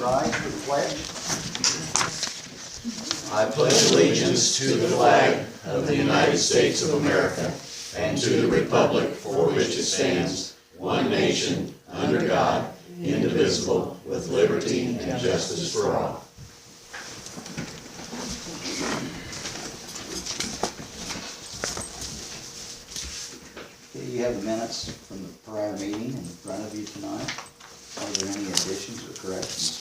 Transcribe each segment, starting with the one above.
rise for the pledge. I pledge allegiance to the flag of the United States of America and to the republic for which it stands, one nation, under God, indivisible, with liberty and justice for all. Okay, you have the minutes from the prior meeting in front of you tonight. Are there any additions or corrections?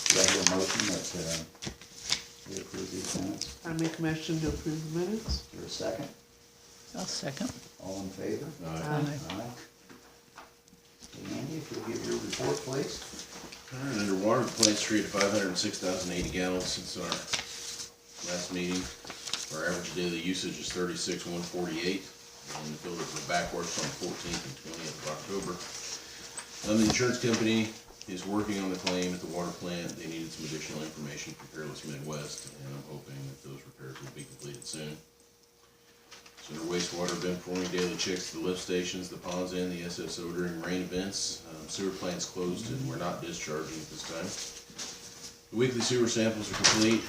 Do I hear a motion that we approve these minutes? I make a motion to approve the minutes. Is there a second? I'll second. All in favor? Aye. Aye. Okay, Andy, if you'll give your report, please. All right, under water, the plant street at 506,080 gallons since our last meeting. Our average daily usage is 36,148, and the filters were backwards on the 14th and 20th of October. The insurance company is working on the claim at the water plant. They needed some additional information from Peerless Midwest, and I'm hoping that those repairs will be completed soon. So under wastewater, been performing daily checks to the lift stations, the ponds, and the SSO during rain events. Sewer plants closed and we're not discharging at this time. The weekly sewer samples are complete.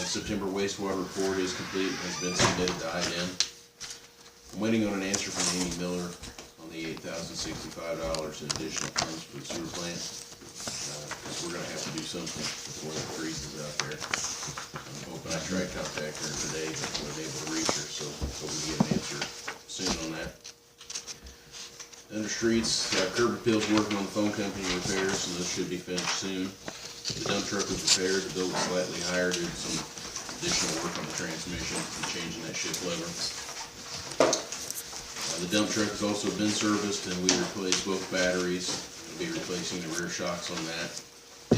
September wastewater report is complete and has been submitted to IDEM. I'm waiting on an answer from Amy Miller on the $8,065 in additional funds for the sewer plant. Because we're gonna have to do something before it freezes out there. I'm hoping I tried contacting her today, but wasn't able to reach her, so hope we get an answer soon on that. Under streets, curb appeals working on the phone company repairs, and those should be finished soon. The dump truck was repaired, the bill was slightly higher due to some additional work on the transmission and changing that shift lever. The dump truck has also been serviced, and we replaced both batteries. We'll be replacing the rear shocks on that,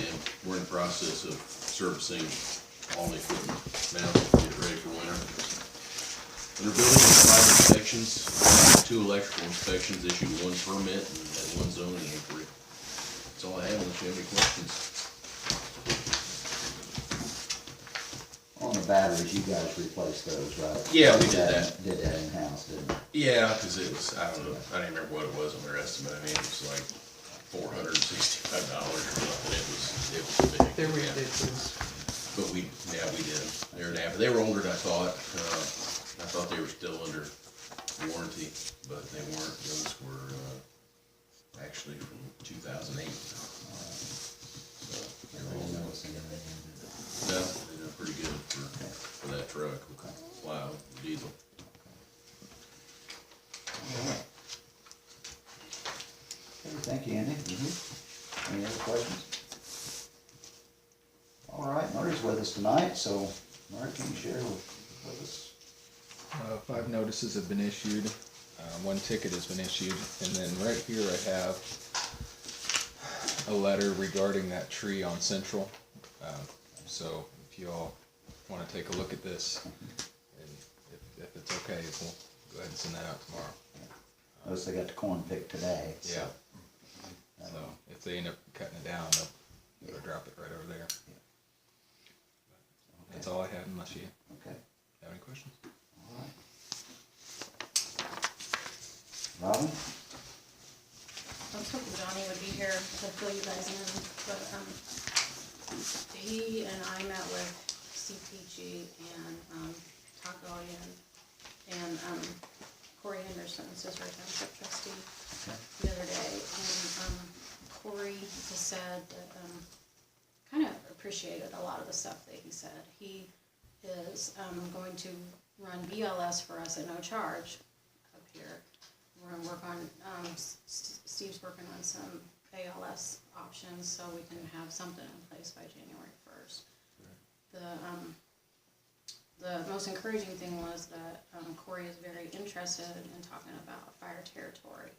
and we're in the process of servicing all the equipment now to get ready for winter. Under building and fire inspections, 2 electrical inspections, issued 1 permit and 1 zoning inquiry. That's all I have unless you have any questions. On the batteries, you guys replaced those, right? Yeah, we did that. Did that in-house, didn't you? Yeah, because it was, I don't know, I don't remember what it was on their estimate. I mean, it was like $465 or something. It was big. They're Yeah. ridiculous. But we did them. They were older than I thought. I thought they were still under warranty, but they weren't. Those were actually from 2008. So no, they're pretty good for that truck. Wow, diesel. Okay, thank you, Andy. Any other questions? All right, Murray's with us tonight, so Murray, can you share with us? 5 notices have been issued, 1 ticket has been issued, and then right here I have a letter regarding that tree on Central. So if you all want to take a look at this, and if it's okay, we'll go ahead and send that out tomorrow. Notice they got the corn picked today. So, Yeah. So if they end up cutting it down, they'll drop it right over there. That's all I have, unless you Okay, have any questions. all right. Robin? I was hoping Johnny would be here to fill you guys in, but he and I met with CPG and Tacoyan and Corey Henderson, Sister Township trustee, the other day, and Corey has said that kind of appreciated a lot of the stuff that he said. He is going to run BLS for us at no charge up here. We're gonna work on, Steve's working on some ALS options so we can have something in place by January 1st. The most encouraging thing was that Corey is very interested in talking about fire territory.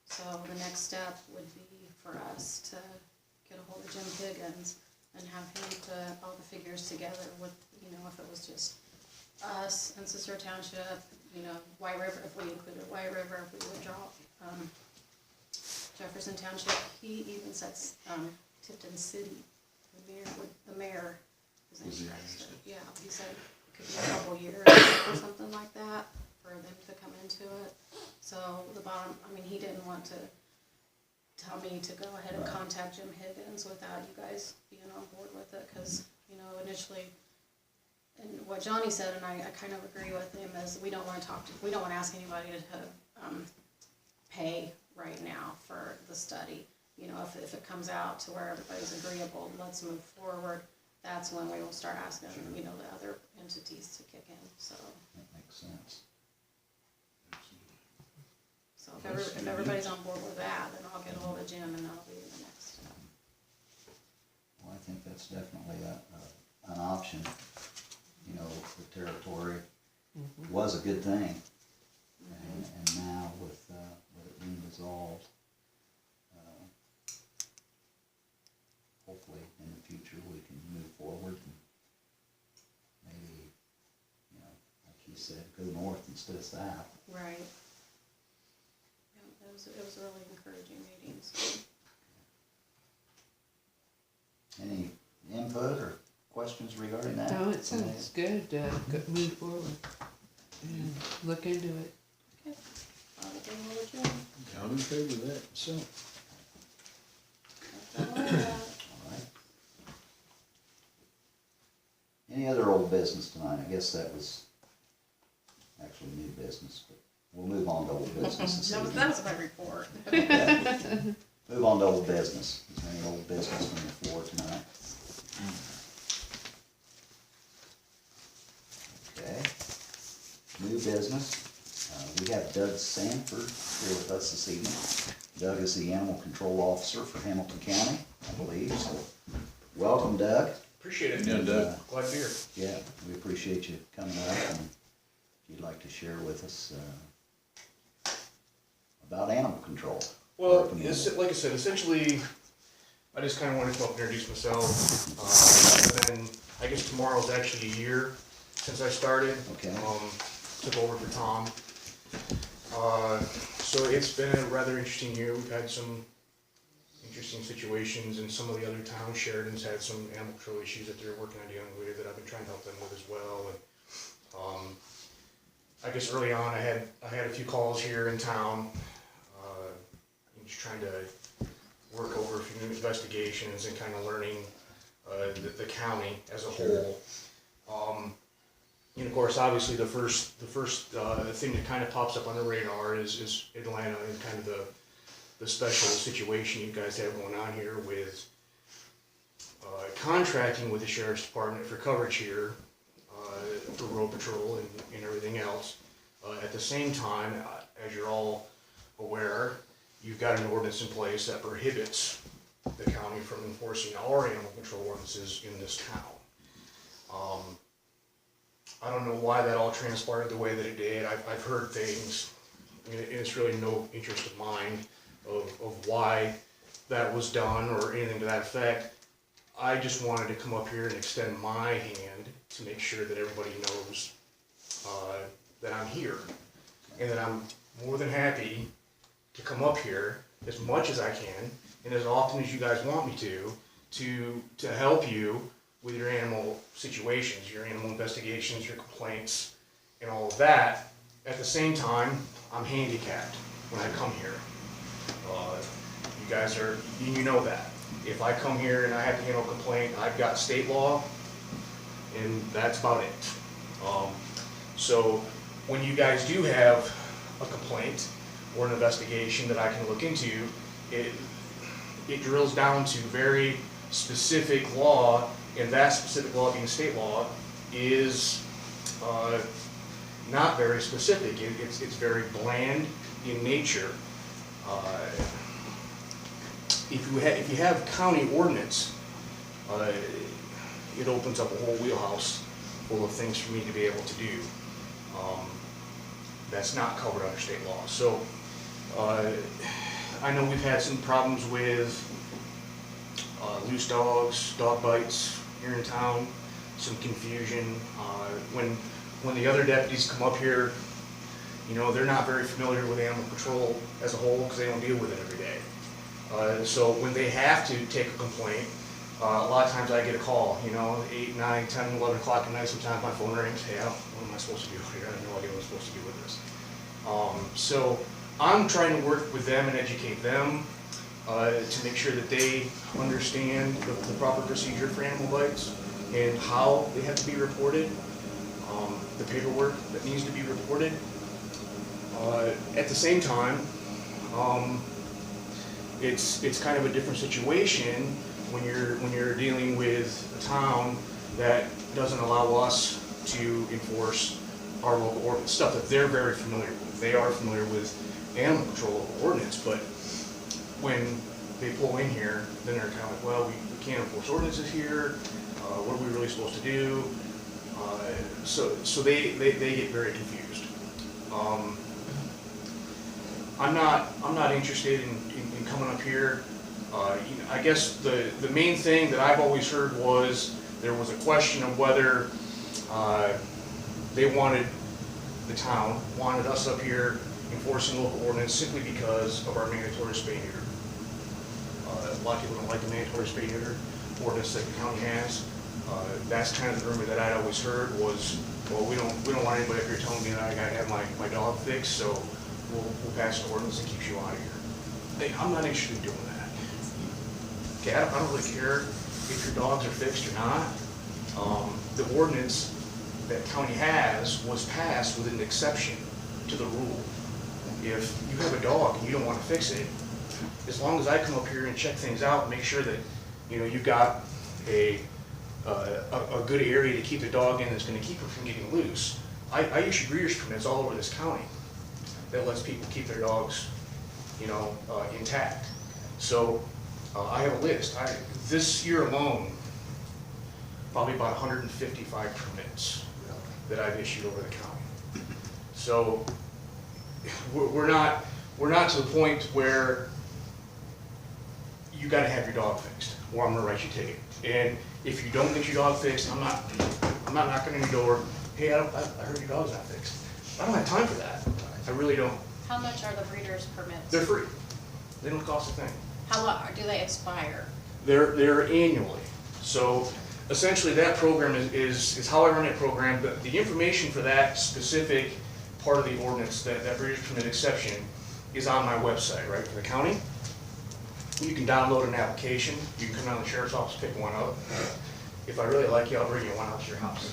So the next step would be for us to get a hold of Jim Higgins and have him put all the figures together with, if it was just us and Sister Township, White River, if we included White River, if we would drop Jefferson Township, he even sets, Tipton City, the mayor is interested. Yeah, he said it could be a couple years or something like that for them to come into it. So the bottom, I mean, he didn't want to tell me to go ahead and Right. contact Jim Higgins without you guys being on board with it, cause, you know, initially, and what Johnny said, and I kind of agree with him, is we don't wanna ask anybody to, pay right now for the study. You know, if it comes out to where everybody's agreeable, let's move forward, that's when we will start asking, you know, the other entities to kick in, so. That makes sense. So if everybody's on board with that, then I'll get ahold of Jim and that'll be the next step. Well, I think that's definitely an option. You know, the territory was a good thing. And now with it being dissolved, hopefully in the future we can move forward and maybe, you know, like you said, go north instead of south. Right. Yeah, it was a really encouraging meeting, so. Any input or questions regarding that? No, it sounds good, move forward and look into it. Okay. I'll get ahold of Jim. I'm in favor of that, so. That's all I got. All right. Any other old business tonight? I guess that was actually new business, but we'll move on to old business this evening. That was my report. Okay. Move on to old business. Is there any old business from the floor tonight? Okay. New business. We have Doug Sanford here with us this evening. Doug is the animal control officer for Hamilton County, I believe, so welcome, Doug. Appreciate it. Yeah, Doug. Glad to be here. Yeah, we appreciate you coming up, and if you'd like to share with us about animal control. Well, for the community. like I said, essentially, I just kind of wanted to come up and introduce myself. And then I guess tomorrow's actually a year since I started. Okay. Took over for Tom. So it's been a rather interesting year. We've had some interesting situations, and some of the other towns, Sheridan's had some animal control issues that they're working on dealing with that I've been trying to help them with as well. And I guess early on, I had a few calls here in town. Just trying to work over a few investigations and kind of learning the county as a whole. And of course, obviously, the first thing that kind of pops up on the radar is Atlanta and kind of the special situation you guys have going on here with contracting with the Sheriff's Department for coverage here for road patrol and everything else. At the same time, as you're all aware, you've got an ordinance in place that prohibits the county from enforcing our animal control ordinances in this town. I don't know why that all transpired the way that it did. I've heard things, and it's really no interest of mine of why that was done or anything to that effect. I just wanted to come up here and extend my hand to make sure that everybody knows that I'm here, and that I'm more than happy to come up here as much as I can and as often as you guys want me to help you with your animal situations, your animal investigations, your complaints, and all of that. At the same time, I'm handicapped when I come here. You guys are, you know that. If I come here and I have to handle a complaint, I've got state law, and that's about it. So when you guys do have a complaint or an investigation that I can look into, it drills down to very specific law, and that specific law being state law is not very specific. It's very bland in nature. If you have county ordinance, it opens up a whole wheelhouse full of things for me to be able to do. That's not covered under state law. So I know we've had some problems with loose dogs, dog bites here in town, some confusion. When the other deputies come up here, you know, they're not very familiar with animal control as a whole because they don't deal with it every day. So when they have to take a complaint, a lot of times I get a call, 8, 9, 10, 11 o'clock at night, sometimes my phone rings, hey, what am I supposed to do here? I have no idea what I'm supposed to do with this. So I'm trying to work with them and educate them to make sure that they understand the proper procedure for animal bites and how they have to be reported, the paperwork that needs to be reported. At the same time, it's kind of a different situation when you're dealing with a town that doesn't allow us to enforce our local ordinance, stuff that they're very familiar with. They are familiar with animal control ordinance, but when they pull in here, then they're kind of like, well, we can't enforce ordinances here. What are we really supposed to do? So they get very confused. I'm not interested in coming up here. I guess the main thing that I've always heard was there was a question of whether the town wanted us up here enforcing local ordinance simply because of our mandatory spay neuter. A lot of people don't like the mandatory spay neuter ordinance that the county has. That's kind of the rumor that I'd always heard was, well, we don't want anybody up here telling me that I gotta have my dog fixed, so we'll pass an ordinance that keeps you out of here. Hey, I'm not interested in doing that. Okay, I don't really care if your dogs are fixed or not. The ordinance that county has was passed with an exception to the rule. If you have a dog and you don't want to fix it, as long as I come up here and check things out and make sure that you've got a good area to keep the dog in that's going to keep her from getting loose. I issue breeders permits all over this county that lets people keep their dogs, intact. So I have a list. This year alone, probably about 155 permits that I've issued over the county. So we're not to the point where you got to have your dog fixed, or I'm going to write you a ticket. And if you don't get your dog fixed, I'm not knocking on your door. Hey, I heard your dog's not fixed. I don't have time for that. I really don't. How much are the breeder's permits? They're free. They don't cost a thing. How long do they expire? They're annually. So essentially that program is how I run that program. But the information for that specific part of the ordinance, that breeder's permit exception, is on my website, right, for the county. You can download an application. You can come down to the sheriff's office, pick one up. If I really like you, I'll bring you one out to your house.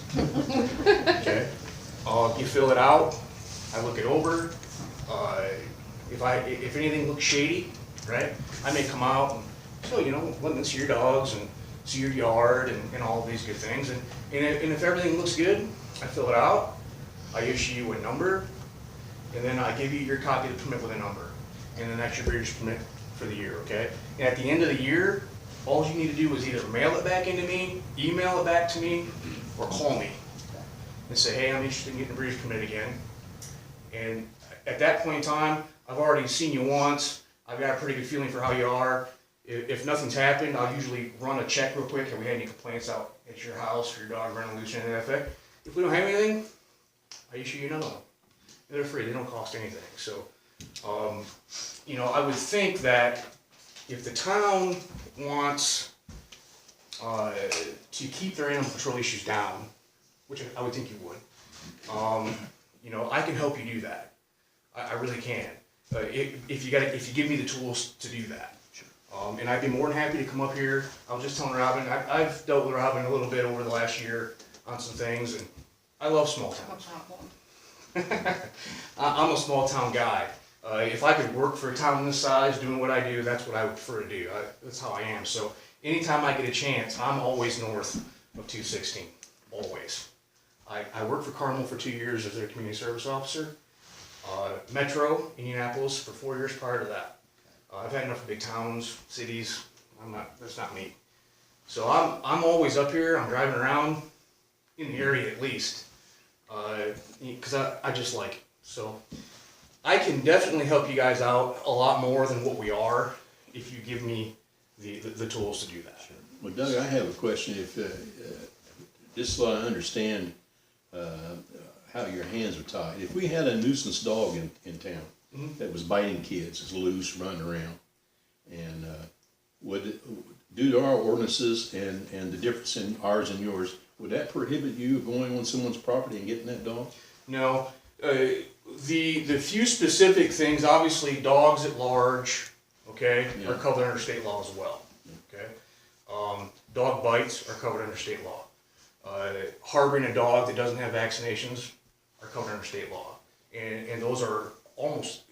Okay? You fill it out. I look it over. If anything looks shady, right, I may come out and so let me see your dogs and see your yard and all of these good things. And if everything looks good, I fill it out. I issue you a number, and then I give you your copy of the permit with a number, and then that's your breeder's permit for the year. Okay. And at the end of the year, all you need to do is either mail it back into me, email it back to me, or call me and say, hey, I'm interested in getting a breeder's permit again. And at that point in time, I've already seen you once. I've got a pretty good feeling for how you are. If nothing's happened, I'll usually run a check real quick. Have we had any complaints out at your house for your dog running loose or anything like that? If we don't have anything, I issue you another one. And they're free. They don't cost anything. So, I would think that if the town wants to keep their animal control issues down, which I would think you would, I can help you do that. I really can. If you give me the tools to do that. Sure. And I'd be more than happy to come up here. I was just telling Robin, I've dealt with Robin a little bit over the last year on some things, and I love small towns. I'm a small town guy. If I could work for a town this size doing what I do, that's what I would prefer to do. That's how I am. So anytime I get a chance, I'm always north of 216. Always. I worked for Carmel for 2 years as their community service officer. Metro, Indianapolis for 4 years prior to that. I've had enough of big towns, cities. That's not me. So I'm always up here. I'm driving around in the area at least, because I just like it. So I can definitely help you guys out a lot more than what we are if you give me the tools to do that. Sure. Well, Doug, I have a question. If just so I understand how your hands are tied. If we had a nuisance dog in town that was biting kids, is loose, running around, And due to our ordinances and the difference in ours and yours, would that prohibit you going on someone's property and getting that dog? No, the few specific things, obviously dogs at large, okay, Yeah. are covered under state law as well, okay? Dog bites are covered under state law. Harboring a dog that doesn't have vaccinations are covered under state law. And those are almost,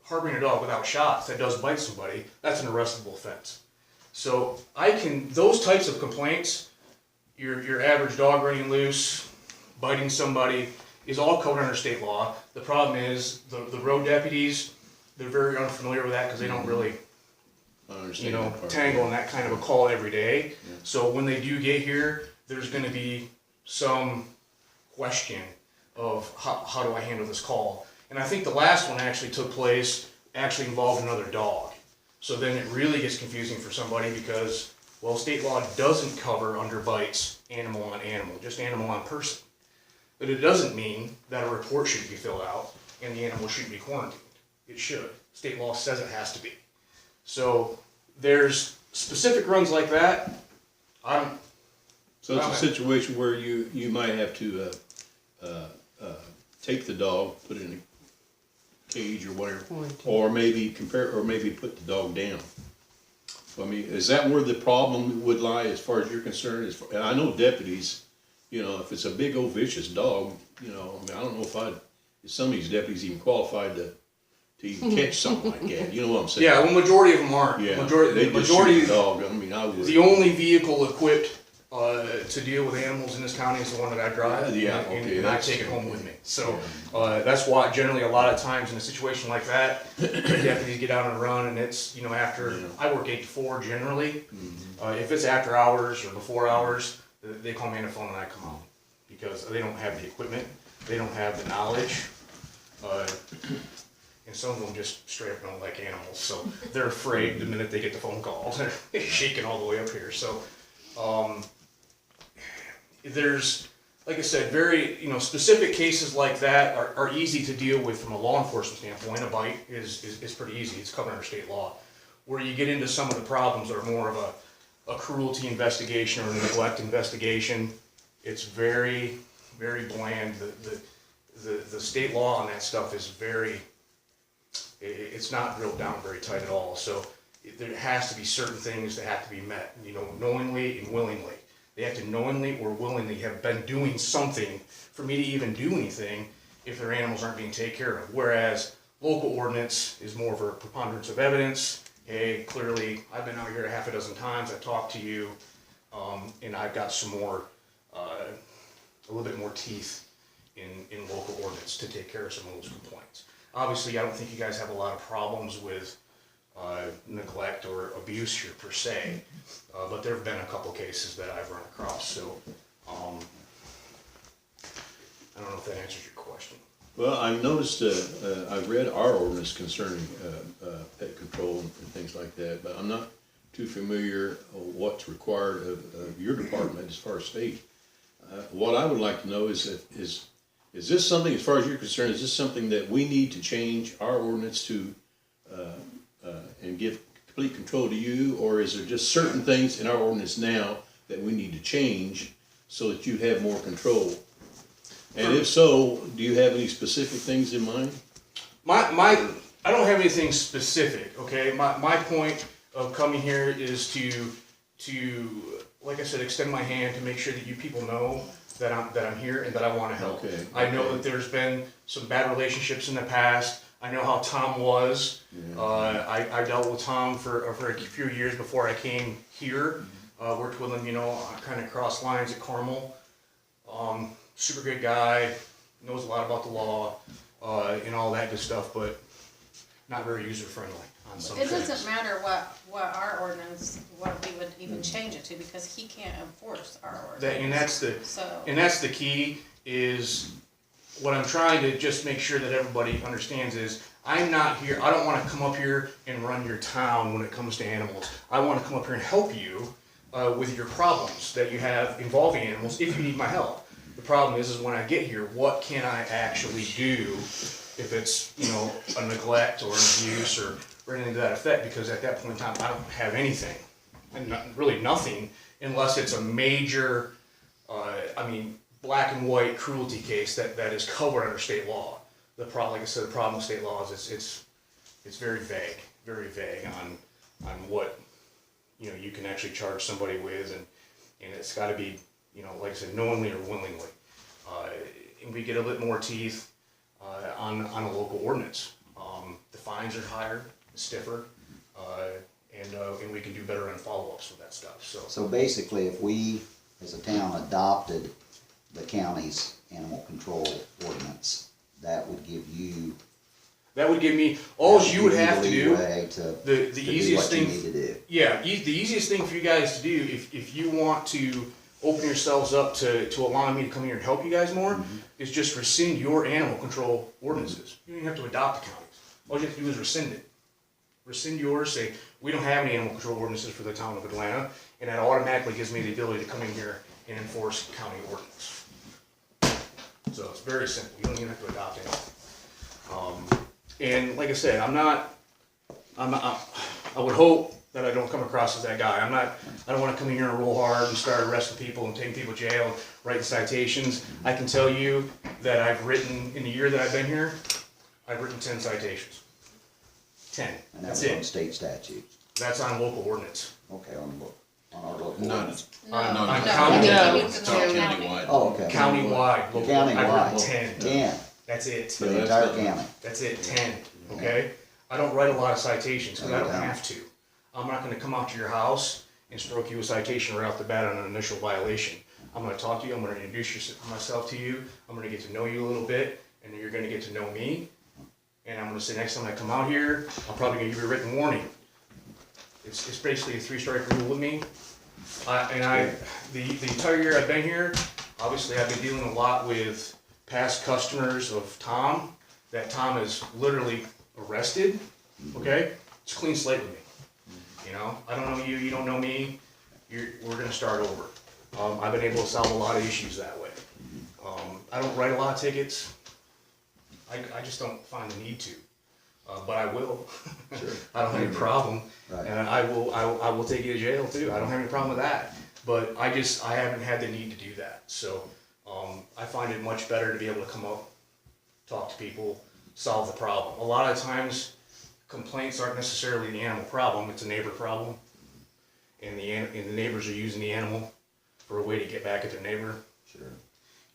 harboring a dog without shots that does bite somebody, that's an arrestable offense. So those types of complaints, your average dog running loose, biting somebody, is all covered under state law. The problem is the road deputies, they're very unfamiliar with that because they don't really, I understand that part. tangle in that kind of a call every day. So when they do get here, there's gonna be some question of how do I handle this call? And I think the last one actually took place, actually involved another dog. So then it really gets confusing for somebody because, well, state law doesn't cover under bites animal on animal, just animal on person. But it doesn't mean that a report should be filled out and the animal should be quarantined. It should. State law says it has to be. So there's specific runs like that. So it's a situation where you might have to take the dog, put it in a cage or whatever, Quarantine. or maybe put the dog down. I mean, is that where the problem would lie as far as you're concerned? And I know deputies, if it's a big old vicious dog, I mean, I don't know if some of these deputies even qualified to even catch something like that. You know what I'm saying? Yeah, well, majority of them aren't. Yeah. Majority, They just shoot the dog. I mean, I would. the only vehicle equipped to deal with animals in this county is the one that I drive. Yeah, and, okay, and I that's- take it home with me. So that's why generally a lot of times in a situation like that, deputies get out on a run, and it's after I work 8 to 4 generally. If it's after hours or before hours, they call me on the phone and I come out because they don't have the equipment, they don't have the knowledge. And some of them just straight up don't like animals, so they're afraid the minute they get the phone call. They're shaking all the way up here. So there's, like I said, very specific cases like that are easy to deal with from a law enforcement standpoint. A bite is pretty easy. It's covered under state law. Where you get into some of the problems are more of a cruelty investigation or a neglect investigation. It's very, very bland. The state law on that stuff is it's not drilled down very tight at all. So there has to be certain things that have to be met, knowingly and willingly. They have to knowingly or willingly have been doing something for me to even do anything if their animals aren't being taken care of. Whereas local ordinance is more of a preponderance of evidence. Hey, clearly I've been out here a half a dozen times, I've talked to you, and I've got some more, a little bit more teeth in local ordinance to take care of some of those complaints. Obviously, I don't think you guys have a lot of problems with neglect or abuse here per se, but there have been a couple cases that I've run across. So I don't know if that answers your question. Well, I've noticed, I've read our ordinance concerning pet control and things like that, but I'm not too familiar what's required of your department as far as state. What I would like to know is this something, as far as you're concerned, is this something that we need to change our ordinance to and give complete control to you, or is there just certain things in our ordinance now that we need to change so that you have more control? And if so, do you have any specific things in mind? I don't have anything specific, okay? My point of coming here is to, like I said, extend my hand to make sure that you people know that I'm here and that I want to help. Okay. I know that there's been some bad relationships in the past. I know how Tom was. Yeah. I dealt with Tom for a few years before I came here. Worked with him, kind of cross lines at Carmel. Super good guy, knows a lot about the law, and all that good stuff, but not very user friendly on some It things. doesn't matter what our ordinance, what we would even change it to, because he can't enforce our ordinance. And that's the key, is what I'm trying to just make sure that everybody understands is, I'm not here, I don't want to come up here and run your town when it comes to animals. I want to come up here and help you with your problems that you have involving animals if you need my help. The problem is when I get here, what can I actually do if it's, a neglect or an abuse or anything to that effect, because at that point in time, I don't have anything, and really nothing, unless it's a major, black and white cruelty case that is covered under state law. Like I said, the problem with state law is it's very vague on what, you can actually charge somebody with, and it's gotta be, like I said, knowingly or willingly. And we get a bit more teeth, on a local ordinance. The fines are higher, stiffer, and we can do better on follow-ups with that stuff, so. So basically, if we, as a town, adopted the county's animal control ordinance, that would give you. That would give me, all you would have to do, leeway to the do easiest what you thing. need to do. Yeah, the easiest thing for you guys to do, if you want to open yourselves up to allowing me to come here and help you guys more, is just rescind your animal control ordinances. You don't even have to adopt the counties. All you have to do is rescind it. Rescind yours, say, we don't have any animal control ordinances for the town of Atlanta, and that automatically gives me the ability to come in here and enforce county ordinance. So it's very simple, you don't even have to adopt anything. And like I said, I would hope that I don't come across as that guy. I don't wanna come in here and roll hard and start arresting people and taking people to jail and writing citations. I can tell you that I've written, in the year that I've been here, I've written 10 citations. 10, And that's that's on it. state statute. That's on local ordinance. Okay, on our local. Not, ordinance. no, On no. county, It's all countywide. Oh, okay. countywide, local, I've Countywide. written 10, 10, that's it. for the Yeah, entire that's not- county. That's it, 10, okay? I don't write a lot of citations, because I don't Yeah. have to. I'm not gonna come out to your house and stroke you a citation right off the bat on an initial violation. I'm gonna talk to you, I'm gonna introduce myself to you, I'm gonna get to know you a little bit, and then you're gonna get to know me. And I'm gonna say, next time I come out here, I'm probably gonna give you a written warning. It's basically a 3-strike rule with me. The entire year I've been here, obviously I've been dealing a lot with past customers of Tom, that Tom is literally arrested, okay? It's a clean slate with me. I don't know you, you don't know me, we're gonna start over. I've been able to solve a lot of issues that way. I don't write a lot of tickets. I just don't find the need to, but I will. Sure. I don't have any problem, Right. and I will take you to jail too. I don't have any problem with that. But I haven't had the need to do that. So I find it much better to be able to come up, talk to people, solve the problem. A lot of times, complaints aren't necessarily the animal problem; it's a neighbor problem, and the neighbors are using the animal for a way to get back at their neighbor. Sure.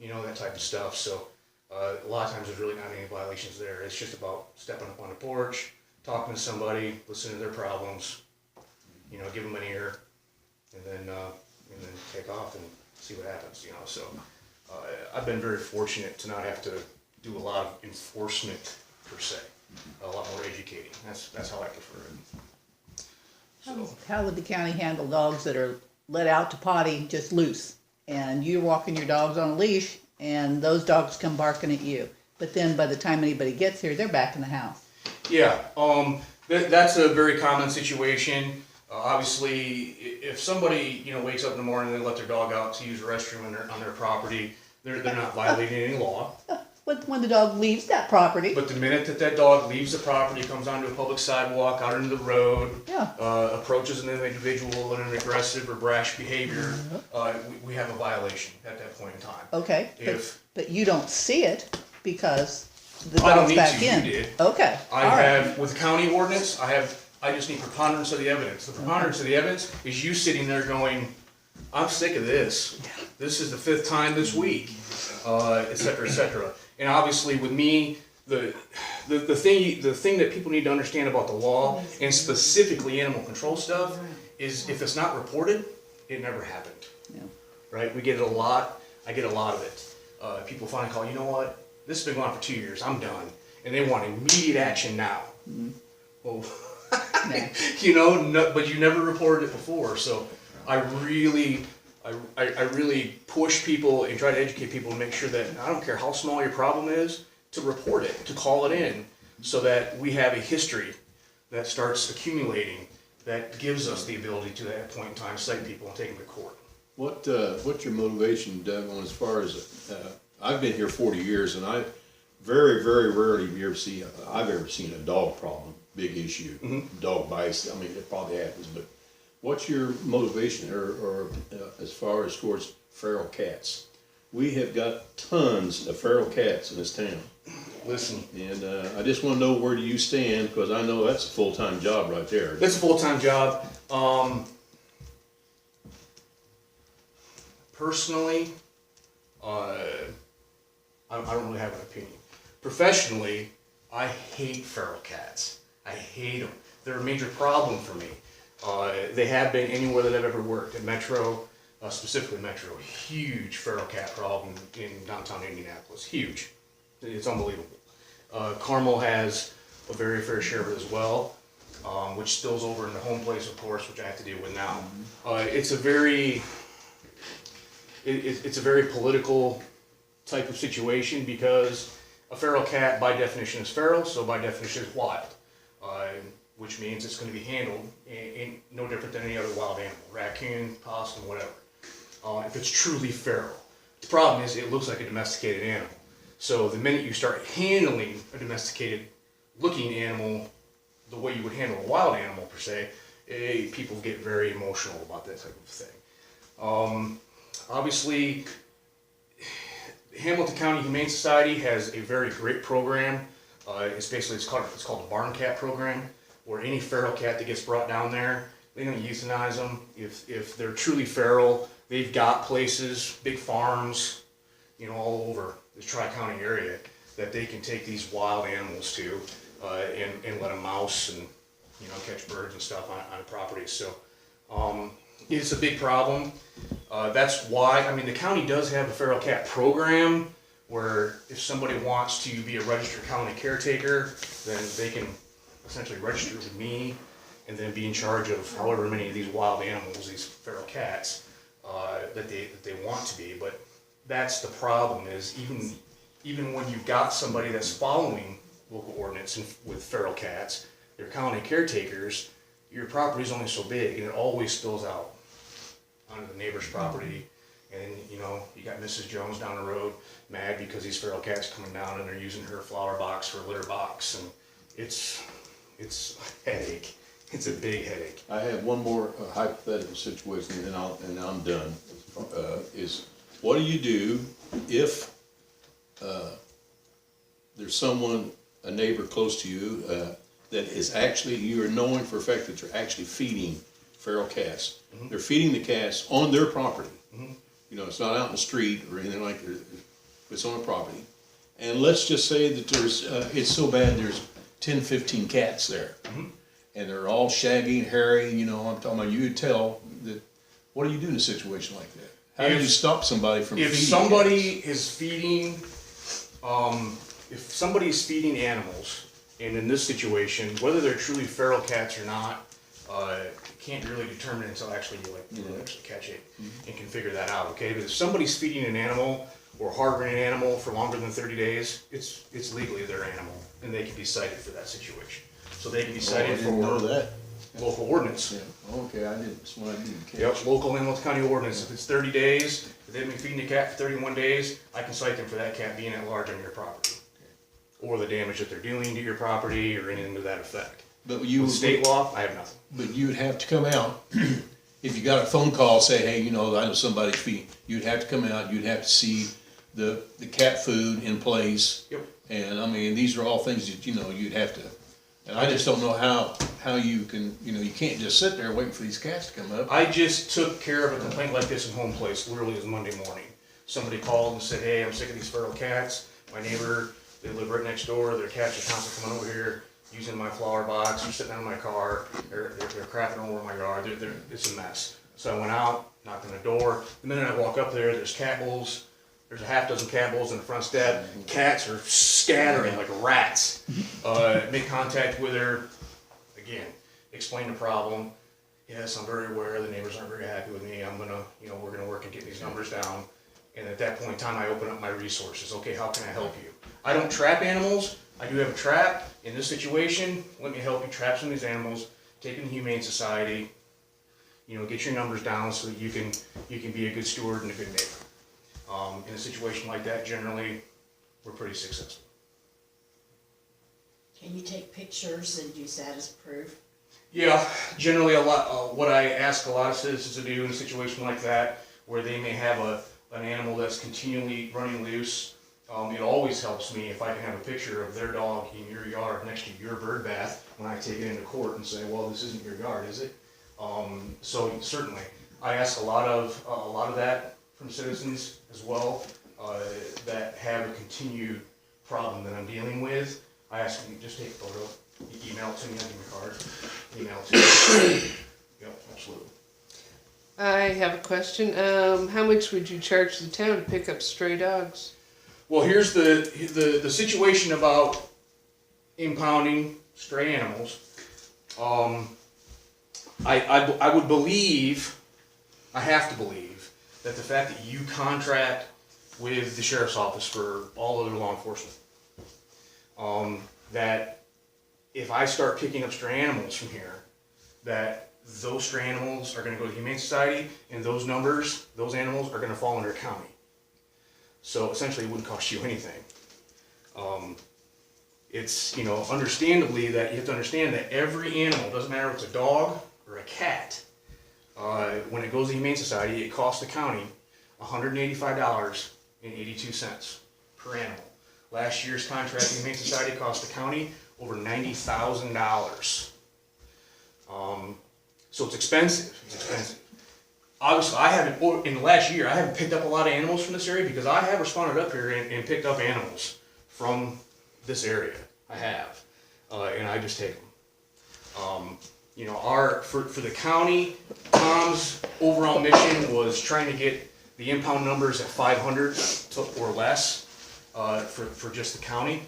That type of stuff. So. A lot of times there's really not any violations there. It's just about stepping up on the porch, talking to somebody, listening to their problems, give them an ear, and then take off and see what happens. So I've been very fortunate to not have to do a lot of enforcement per se. A lot more educating. That's how I prefer it. So, How would the county handle dogs that are let out to potty just loose? And you're walking your dogs on a leash, and those dogs come barking at you. But then by the time anybody gets here, they're back in the house. yeah, that's a very common situation. Obviously, if somebody wakes up in the morning and they let their dog out to use a restroom on their property, they're not violating any law. When the dog leaves that property, But the minute that dog leaves the property, comes onto a public sidewalk, out into the road, Yeah. approaches an individual in an aggressive or brash behavior, we have a violation at that point in time. okay, If but you don't see it because the I don't dog's need back to, you in. did. Okay, I all right. have, with county ordinance, I just need preponderance of the evidence. The preponderance of the evidence is you sitting there going, I'm sick of this. This is the 5th time this week, et cetera, et cetera. And obviously with me, the thing that people need to understand about the law, and specifically animal control stuff, is if it's not reported, it never happened. Yeah. Right? We get it a lot. I get a lot of it. People finally call, you know what? This has been going on for 2 years. I'm done. And they want immediate action now. Well, Yeah. but you never reported it before. So I really push people and try to educate people and make sure that I don't care how small your problem is, to report it, to call it in, so that we have a history that starts accumulating that gives us the ability to, at that point in time, cite people and take them to court. What's your motivation, Doug, on as far as, I've been here 40 years and I very, very rarely I've ever seen a dog problem. big issue. Dog bites, I mean, it probably happens, but what's your motivation or as far as towards feral cats? We have got tons of feral cats in this town. Listen, And I just want to know, where do you stand? Because I know that's a full-time job right there. that's a full-time job. Personally, I don't really have an opinion. Professionally, I hate feral cats. I hate them. They're a major problem for me. They have been anywhere that I've ever worked. At Metro, specifically Metro, huge feral cat problem in downtown Indianapolis. Huge. It's unbelievable. Carmel has a very fair share of it as well, which spills over into Home Place, of course, which I have to deal with now. It's a very political type of situation, because a feral cat by definition is feral, so by definition is wild, which means it's going to be handled no different than any other wild animal, raccoon, possum, whatever. If it's truly feral. The problem is it looks like a domesticated animal. So the minute you start handling a domesticated looking animal the way you would handle a wild animal per se, people get very emotional about that type of thing. Obviously, Hamilton County Humane Society has a very great program. It's called the Barn Cat Program, where any feral cat that gets brought down there, they're going to euthanize them. If they're truly feral, they've got places, big farms, all over the Tri-County area that they can take these wild animals to and let them mouse and catch birds and stuff on properties. So it's a big problem. That's why, the county does have a feral cat program where if somebody wants to be a registered county caretaker, then they can essentially register with me and then be in charge of however many of these wild animals, these feral cats, that they want to be. But that's the problem, is even when you've got somebody that's following local ordinance with feral cats, they're county caretakers, your property's only so big and it always spills out onto the neighbor's property. And you got Mrs. Jones down the road mad because these feral cats coming down and they're using her flower box for a litter box, and it's a headache. It's a big headache. I have one more hypothetical situation, and I'm done. Is what do you do if there's someone, a neighbor close to you, that is actually, you are knowing for a fact that you're actually feeding feral cats. Mm-hmm. They're feeding the cats on their property. Mm-hmm. It's not out in the street or anything like that. It's on a property. And let's just say that there's, it's so bad there's 10, 15 cats there. Mm-hmm. And they're all shaggy and hairy, I'm talking about, you would tell that, what do you do in a situation like that? How do you stop somebody from feeding? If somebody is feeding, if somebody's feeding animals, and in this situation, whether they're truly feral cats or not, can't really determine until actually you actually catch it and can figure that out, okay? But if somebody's feeding an animal or harboring an animal for longer than 30 days, it's legally their animal, and they can be cited for that situation. So they can be cited for local ordinance. Yeah. Okay, I didn't. That's what I didn't catch. Yep, local Hamilton County ordinance. If it's 30 days, if they've been feeding the cat for 31 days, I can cite them for that cat being at large on your property, or the damage that they're doing to your property, or anything to that effect. But With state law, I have nothing. But you would have to come out if you got a phone call, say, hey, I know somebody's feeding. You'd have to come out. You'd have to see the cat food in place. Yep. And these are all things that you'd have to. And I just don't know how you can, you can't just sit there waiting for these cats to come up. I just took care of a complaint like this in Home Place. Literally, it was Monday morning. Somebody called and said, hey, I'm sick of these feral cats. My neighbor, they live right next door. Their cats are constantly coming over here, using my flower box. They're sitting in my car. They're crapping all over my yard. It's a mess. So I went out, knocked on the door. The minute I walk up there, there's cat bulls. There's a half dozen cat bulls in the front step. Cats are scattering like rats. Make contact with her. Again, explain the problem. Yes, I'm very aware the neighbors aren't very happy with me. We're gonna work and get these numbers down. And at that point in time, I open up my resources. Okay, how can I help you? I don't trap animals. I do have a trap. In this situation, let me help you trap some of these animals, take them to the Humane Society, get your numbers down so that you can be a good steward and a good neighbor. In a situation like that, generally, we're pretty successful. Can you take pictures and use that as proof? Yeah, generally what I ask a lot of citizens to do in a situation like that, where they may have an animal that's continually running loose, it always helps me if I can have a picture of their dog in your yard next to your bird bath when I take it into court and say, well, this isn't your yard, is it? So certainly, I ask a lot of that from citizens as well, that have a continued problem that I'm dealing with. I ask them, just take a photo, you email it to me, I'll give you a card, email it to me. Yep, absolutely. I have a question. How much would you charge the town to pick up stray dogs? Well, here's the situation about impounding stray animals. I would believe, I have to believe, that the fact that you contract with the sheriff's office for all other law enforcement, that if I start picking up stray animals from here, that those stray animals are going to go to the Humane Society, and those numbers, those animals are going to fall under county. So essentially, it wouldn't cost you anything. It's, you know, understandably that you have to understand that every animal, doesn't matter if it's a dog or a cat, when it goes to the Humane Society, it costs the county $185.82 per animal. Last year's contract with the Humane Society cost the county over $90,000. So it's expensive. It's expensive. Obviously, I haven't, in the last year, I haven't picked up a lot of animals from this area because I have responded up here and picked up animals from this area. I have. And I just take them. You know, for the county, Tom's overall mission was trying to get the impound numbers at 500 or less for just the county.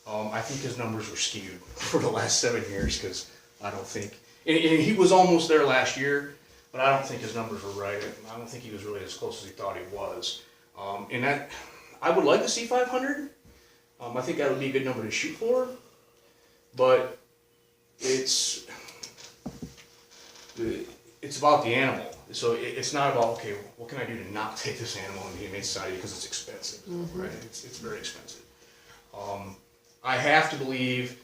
I think his numbers were skewed for the last 7 years because I don't think, and he was almost there last year, but I don't think his numbers were right. I don't think he was really as close as he thought he was. And that, I would like to see 500. I think that would be a good number to shoot for, but it's about the animal. So it's not about, okay, what can I do to not take this animal in the Humane Society because it's expensive, right? It's very expensive. I have to believe,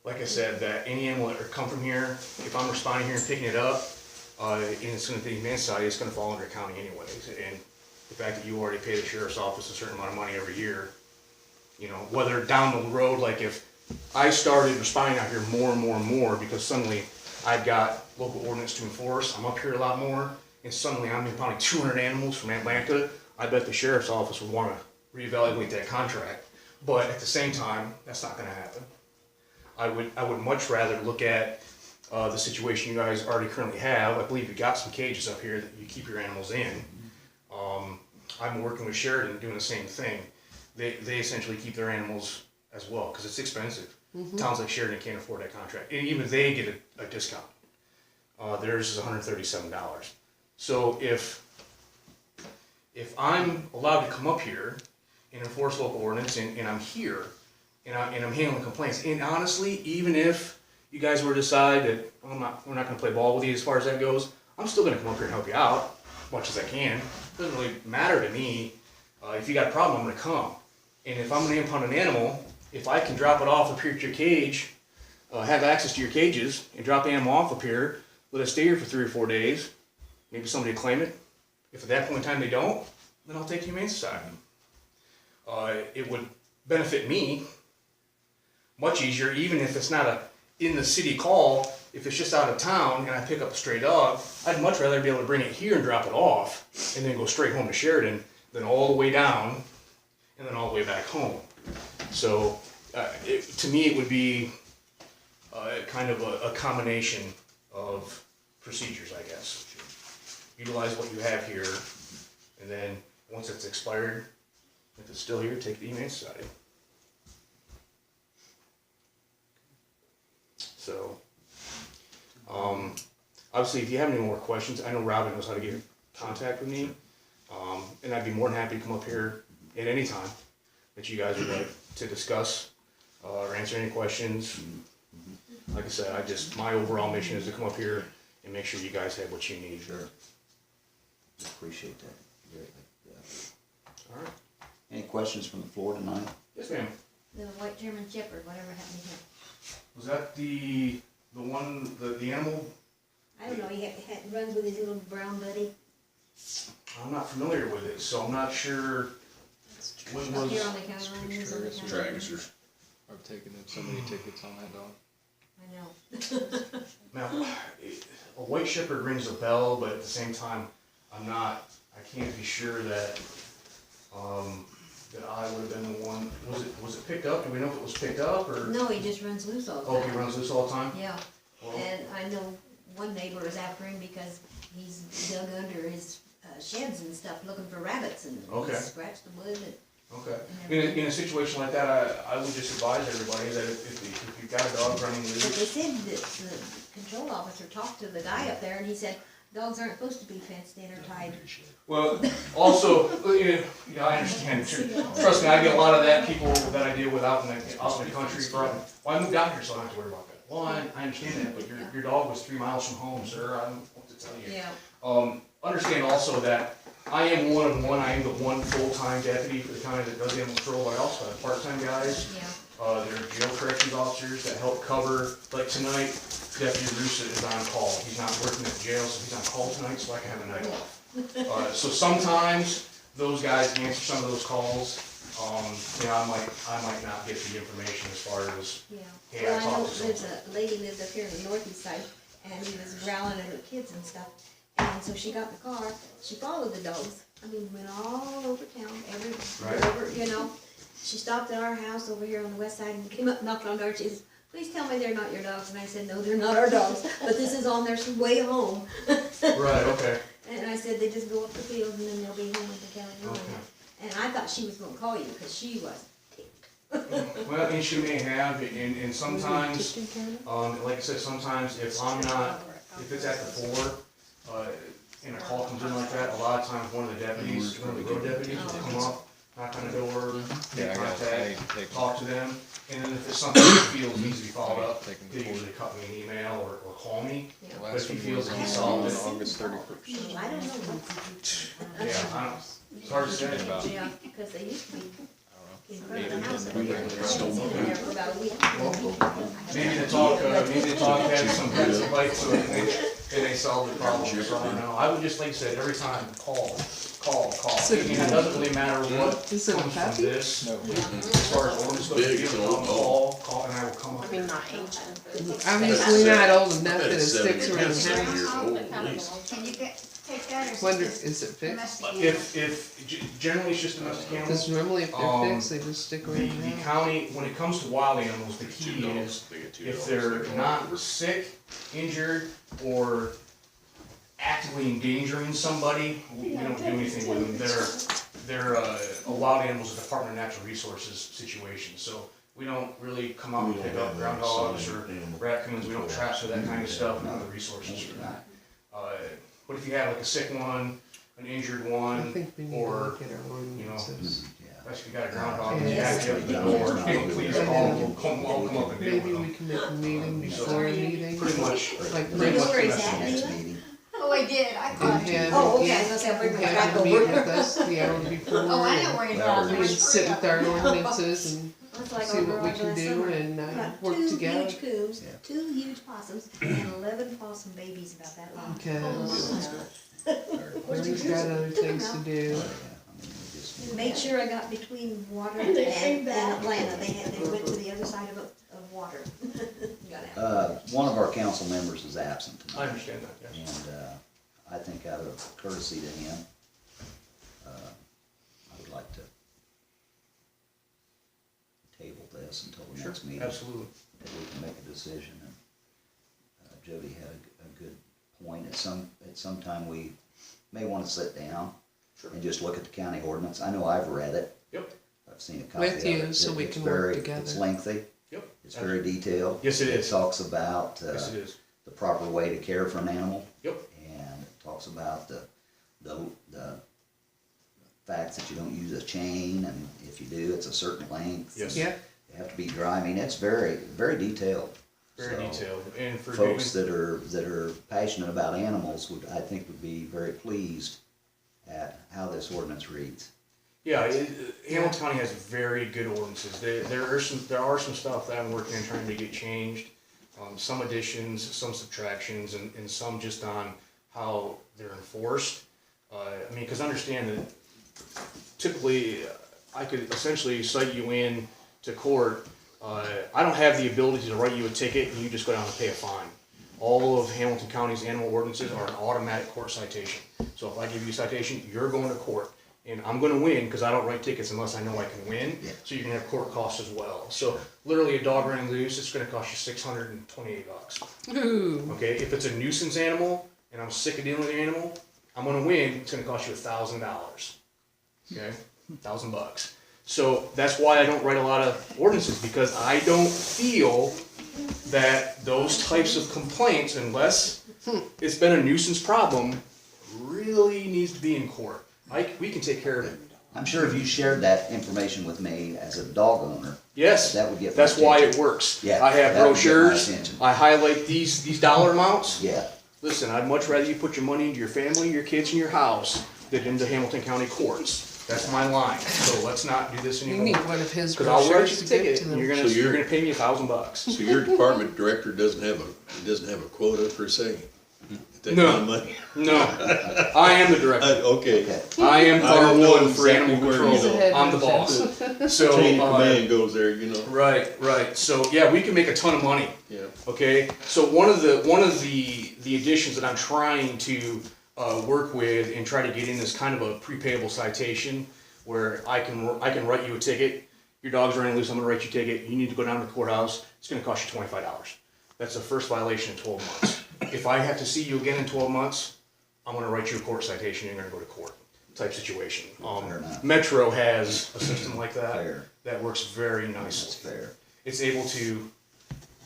like I said, that any animal that come from here, if I'm responding here and picking it up, and it's going to be the Humane Society, it's going to fall under county anyways. And the fact that you already pay the sheriff's office a certain amount of money every year, you know, whether down the road, like if I started responding out here more and more and more because suddenly I've got local ordinance to enforce, I'm up here a lot more, and suddenly I'm impounding 200 animals from Atlanta, I bet the sheriff's office would want to reevaluate that contract. But at the same time, that's not going to happen. I would much rather look at the situation you guys already currently have. I believe you got some cages up here that you keep your animals in. I'm working with Sheridan doing the same thing. They essentially keep their animals as well because it's expensive. Towns like Sheridan can't afford that contract, and even they get a discount. Theirs is $137. So if I'm allowed to come up here and enforce local ordinance, and I'm here, and I'm handling complaints, and honestly, even if you guys were to decide that we're not going to play ball with you as far as that goes, I'm still going to come up here and help you out as much as I can. It doesn't really matter to me. If you got a problem, I'm going to come. And if I'm going to impound an animal, if I can drop it off up here at your cage, have access to your cages, and drop the animal off up here, let it stay here for 3 or 4 days, maybe somebody will claim it. If at that point in time they don't, then I'll take Humane Society. It would benefit me much easier, even if it's not in the city call. If it's just out of town and I pick up a stray dog, I'd much rather be able to bring it here and drop it off and then go straight home to Sheridan than all the way down and then all the way back home. So to me, it would be kind of a combination of procedures, I guess. Utilize what you have here, and then once it's expired, if it's still here, take the Humane Society. So, obviously, if you have any more questions, I know Robin knows how to get in contact with me, and I'd be more than happy to come up here at any time that you guys would like to discuss or answer any questions. Like I said, my overall mission is to come up here and make sure you guys have what you need. Sure. Appreciate that greatly. Yeah. All right. Any questions from the floor tonight? Yes, ma'am. The white German Shepherd, whatever happened to him? Was that the one, the animal? I don't know, he runs with his little brown buddy I'm not familiar with it, so I'm not sure. When up here was, on the county line. He's on the county line. Traggers. I've taken so many tickets on that dog. I know. now, a white shepherd rings a bell, but at the same time, I can't be sure that, that I would have been the one. Was it picked up? Do we know if it was picked up or? No, he just runs loose all the Oh, time. he runs loose all the time? Yeah, Well, and I know one neighbor is after him because he's dug under his sheds and stuff looking for rabbits and Okay. he scratched the wood and. okay. In a situation like that, I would just advise everybody that if you've got a dog running But they loose, said that the control officer talked to the guy up there and he said, dogs aren't supposed to be fenced in or tied. well, also, yeah, I understand. Trust me, I get a lot of that, people that I deal with out in the country. Well, I moved out here, so I don't have to worry about that. Well, I understand that, but your dog was 3 miles from home, sir. I don't know what to tell you. Yeah, Understand also that I am one of one. I am the one full-time deputy for the county that does animal control, but I also have part-time guys. yeah. There are jail corrections officers that help cover, like tonight, Deputy Russa is on call. He's not working at the jail, so he's on call tonight, so I can have a night off. So sometimes those guys answer some of those calls. I might not get the information as far as, Yeah. Hey, I Well, I know talked to there's a lady lives up here in the northeast side, and he was growling at her kids and stuff. And so she got in the car, she followed the dogs, went all over town, Right. wherever, She stopped at our house over here on the west side and came up, knocked on the door, she says, please tell me they're not your dogs. And I said, no, they're not our dogs, but this is on their way home. right, okay. And I said, they just go up the field and then they'll be home with the county line. Okay. And I thought she was gonna call you, cause she was ticked. Well, and she may have, and sometimes, like I said, sometimes if I'm not, if it's at the 4, and a call comes in like that, a lot of times one of the deputies, one of the road deputies will come up, knock on the door, Yeah, make I got contact, they talk to them, and then if it's something that feels needs to be followed up, Take them they forward. usually cut me an email or call me. Yeah. The But last if he one feels was he on solved it, August 31st. I don't know. yeah, it's hard to say. About, I Yeah, because they used to be in front of don't the house. know, and they maybe were sitting there for about a week. Maybe the talk had some pencil bites to it, and they solved the problem, so I don't know. I would just, like I said, every time, call. And it doesn't really matter what Is it a comes from puppy? this, no, as far as ordinance goes, Big, if it's you an old call, and I will come up. I mean, not ancient, but. Obviously not old enough I bet that it it's sticks around the 70 house. years old at least. Can you take that or? Wonder, is it fixed? Generally it's just domestic animals. Because normally if they're fixed, they just stick The around the house. county, when it comes to wild animals, the key is, They get $2. if they're not sick, injured, or actively endangering somebody, we don't do anything with them. They're a wild animals, a Department of Natural Resources situation, so we don't really come out and pick up groundhogs or raccoons, we don't trap for that kind of stuff, none of the resources for that. But if you have like a sick one, an injured I one, think we need to or, look at our ordinances. if you got a groundhog, you Yeah. have to get the door, hey, please call, we'll come up and deal Maybe with we them. can make a meeting before a meeting, Pretty much, like You pretty know much where the he's next at, meeting. Leland? Oh, I did, I and caught it. have, Oh, okay, I yeah, was gonna say, I'll bring my have back a meeting over. with us the hour before. Oh, I know where you're We going. can sit with our ordinances and That's like see our what we garage can last do summer. and Got work two together. huge coos, Yeah. 2 huge possums, and 11 possum babies about that long. Because we've got other things to do. Made sure I got between water and Atlanta. They went to the other side of water. Got out. One of our council members is absent I tonight, understand that, yes. and I think out of courtesy to him, I would like to table this until the next meeting. Absolutely. That we can make a decision, and Jody had a good point. At some time, we may want to sit down Sure. and just look at the county ordinance. I know I've read it. Yep. I've seen a copy of With it. you, so we It's can work very- together. It's lengthy, Yep. it's very detailed. Yes, it is. It talks about Yes, it is. the proper way to care for an animal. Yep. And it talks about the facts that you don't use a chain, and if you do, it's a certain length. Yes. Yep, You have to be dry. I mean, it's very, very detailed. Very So, detailed, and for Folks that are passionate about animals I think would be very pleased at how this ordinance reads. Yeah, Hamilton County has very good ordinances. There are some stuff that I'm working on trying to get changed. Some additions, some subtractions, and some just on how they're enforced. I mean, because understand that typically I could essentially cite you in to court. I don't have the ability to write you a ticket and you just go down and pay a fine. All of Hamilton County's animal ordinances are an automatic court citation. So if I give you a citation, you're going to court. And I'm going to win because I don't write tickets unless I know I can win. Yeah. So you can have court costs as well. So literally a dog running loose, it's going to cost you $628. Ooh. Okay, if it's a nuisance animal and I'm sick of dealing with the animal, I'm going to win. It's going to cost you $1,000. Okay, $1,000. So that's why I don't write a lot of ordinances, because I don't feel that those types of complaints, unless it's been a nuisance problem, really needs to be in court. We can take care of it. I'm sure if you shared that information with me as a dog owner, Yes, that would get my that's why it attention. works. Yeah, I have that would get my brochures. attention. I highlight these dollar amounts. Yeah, Listen, I'd much rather you put your money into your family, your kids, and your house than into Hamilton County courts. That's my line. So let's not do this You anymore. need one of his Because I'll write brochures you a to give ticket, to and them. you're So gonna you're- pay me $1,000. So your department director doesn't have a quota per se? That No. kind of money? No, I am the director. Okay. okay. I am I part don't know one for exactly animal where, control. you know, He's the head I'm the honcho. boss. So Chain of command goes there, you know? right. So yeah, we can make a ton of money. Yeah. Okay, so one of the additions that I'm trying to work with and try to get in is kind of a prepayable citation where I can write you a ticket. Your dog's running loose. I'm gonna write you a ticket. You need to go down to the courthouse. It's gonna cost you $25. That's the first violation in 12 months. If I have to see you again in 12 months, I'm gonna write you a court citation. You're gonna go to court. Type situation. Fair enough. Metro has a system like that Fair. that works very That's nicely. fair. It's able to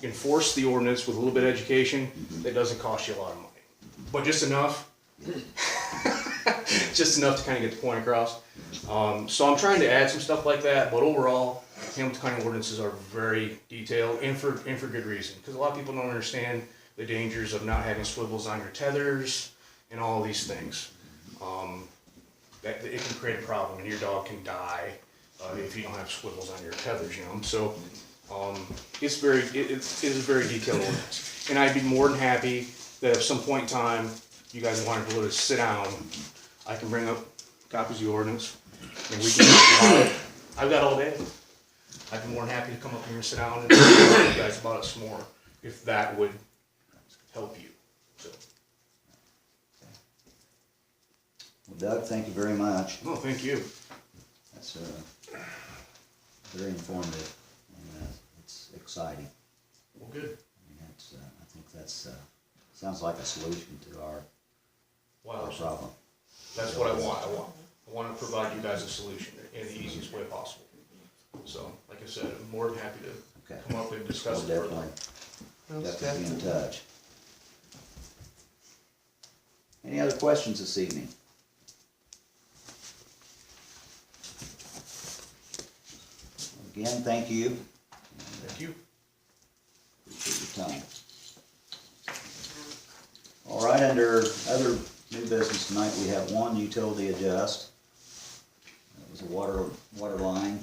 enforce the ordinance with a little bit of education that doesn't cost you a lot of money. But just enough, just enough to kind of get the point across. So I'm trying to add some stuff like that, but overall, Hamilton County ordinances are very detailed and for good reason. Because a lot of people don't understand the dangers of not having swivels on your tethers and all these things. That it can create a problem and your dog can die if you don't have swivels on your tethers, you know. So it's a very detailed ordinance. And I'd be more than happy that at some point in time, you guys wanted to let us sit down, I can bring up copies of the ordinance and we can talk about it. I've got all day. I'd be more than happy to come up here and sit down and talk to you guys about it some more, if that would help you. So, Well, Doug, thank you very much. no, thank you. That's very informative, and it's exciting. Well, good. I mean, that's, I think that's, sounds like a solution to our Wow. problem. That's what I want. I want to provide you guys a solution in the easiest way possible. So, like I said, I'm more than happy to Okay. come up and We'll discuss it definitely, further. definitely be in touch. Any other questions this evening? Again, thank you. Thank you. Appreciate your time. All right, under other new business tonight, we have one utility adjust. That was a water line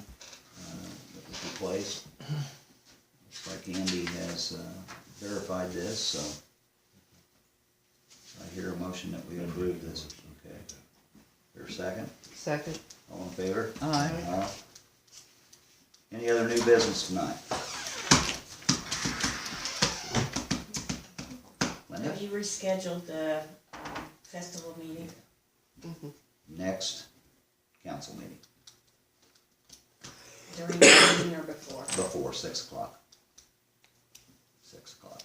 that was replaced. Looks like Andy has verified this, so I hear a motion that we approve this. Okay. Here a second? Second. All in favor? Aye. Aye. Any other new business tonight? Linda? Have you rescheduled the festival meeting? Next council meeting, During the meeting or before? before 6 o'clock. 6 o'clock.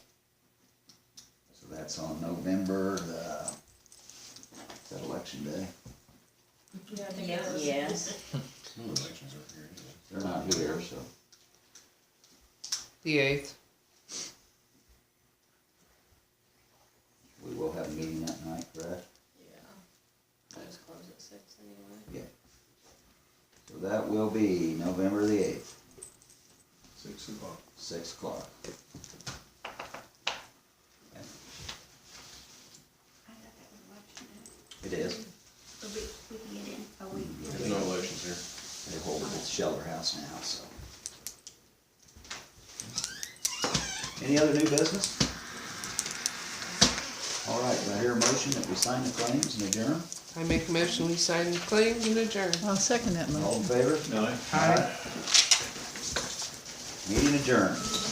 So that's on November the, is that election day? Yes. No elections over here. They're not here, so. The 8th. We will have a meeting that night, correct? Yeah. I just close at 6 anyway. Yeah. So that will be November the 8th, 6 o'clock. 6 o'clock. I thought that was election day. It is. But we can get in a week. There's no elections here. shelter house now, so. Any other new business? All right, do I hear a motion that we sign the claims and adjourn? I make a motion, we sign the claims and adjourn. I'll second that All in motion. favor? No. Meeting adjourned.